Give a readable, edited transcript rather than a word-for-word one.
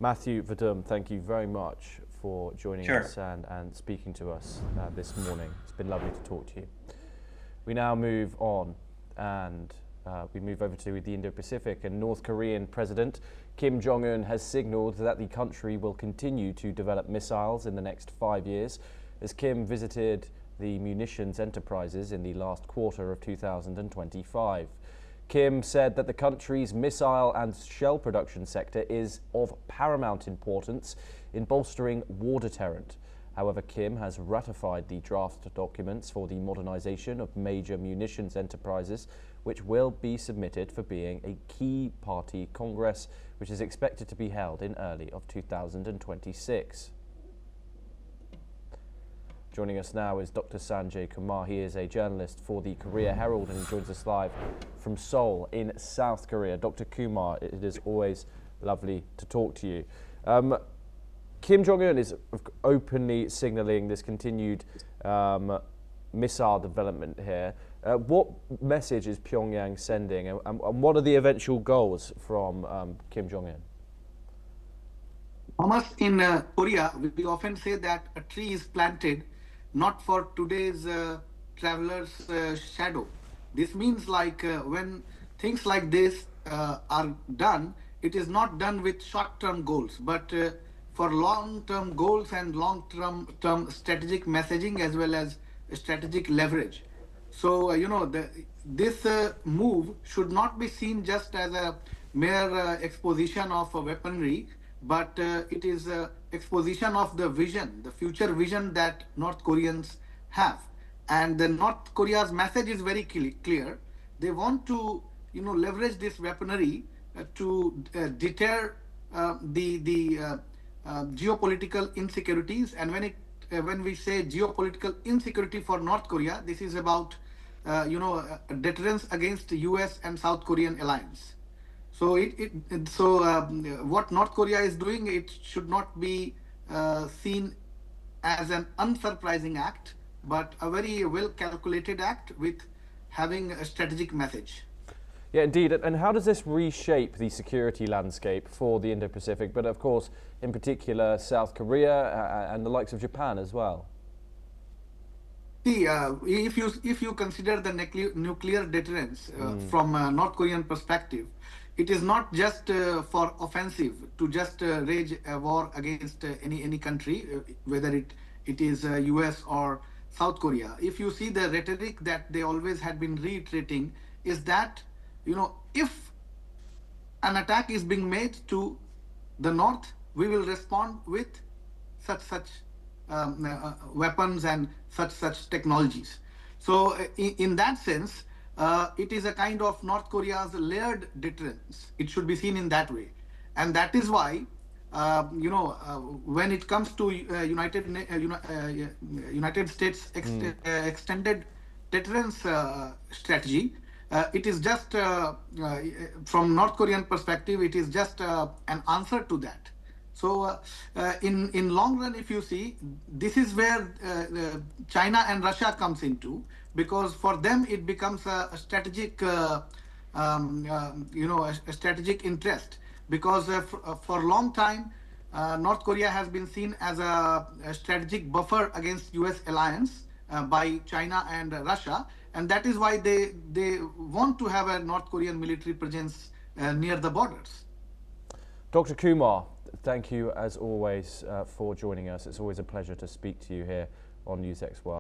Matthew Verdum, thank you very much for joining Sure. us and speaking to us this morning. It's been lovely to talk to you. We now move on and we move over to the Indo-Pacific, and North Korean President Kim Jong Un has signalled that the country will continue to develop missiles in the next 5 years, as Kim visited the munitions enterprises in the last quarter of 2025. Kim said that the country's missile and shell production sector is of paramount importance in bolstering war deterrent. However, Kim has ratified the draft documents for the modernization of major munitions enterprises, which will be submitted for being a key party Congress, which is expected to be held in early of 2026. Joining us now is Dr. Sanjay Kumar. He is a journalist for the Korea Herald and he joins us live from Seoul in South Korea. Dr. Kumar, it is always lovely to talk to you. Kim Jong Un is openly signalling this continued missile development here. What message is Pyongyang sending, and what are the eventual goals from Kim Jong Un? Thomas, in Korea, we often say that a tree is planted not for today's traveler's shadow. This means when things like this are done, it is not done with short-term goals, but for long-term goals and long-term strategic messaging as well as strategic leverage. So, this move should not be seen just as a mere exposition of weaponry, but it is exposition of the vision, the future vision that North Koreans have. And the North Korea's message is very clear. They want to, leverage this weaponry to deter the geopolitical insecurities. And when we say geopolitical insecurity for North Korea, this is about deterrence against the US and South Korean alliance. So what North Korea is doing, it should not be seen as an unsurprising act, but a very well calculated act with having a strategic message. Yeah, indeed. And how does this reshape the security landscape for the Indo-Pacific, but of course, in particular, South Korea and the likes of Japan as well? See, if you consider the nuclear deterrence from a North Korean perspective, it is not just for offensive to just wage a war against any country, whether it is US or South Korea. If you see the rhetoric that they always had been reiterating, is that if an attack is being made to the north, we will respond with such weapons and such technologies. So in that sense, it is a kind of North Korea's layered deterrence. It should be seen in that way. And that is why, when it comes to United States extended deterrence strategy, it is just, from North Korean perspective, it is just an answer to that. So in long run, if you see, this is where China and Russia comes into, because for them it becomes a strategic, a strategic interest. Because for a long time, North Korea has been seen as a strategic buffer against US alliance by China and Russia, and that is why they want to have a North Korean military presence near the borders. Dr. Kumar, thank you as always for joining us. It's always a pleasure to speak to you here on NewsX World.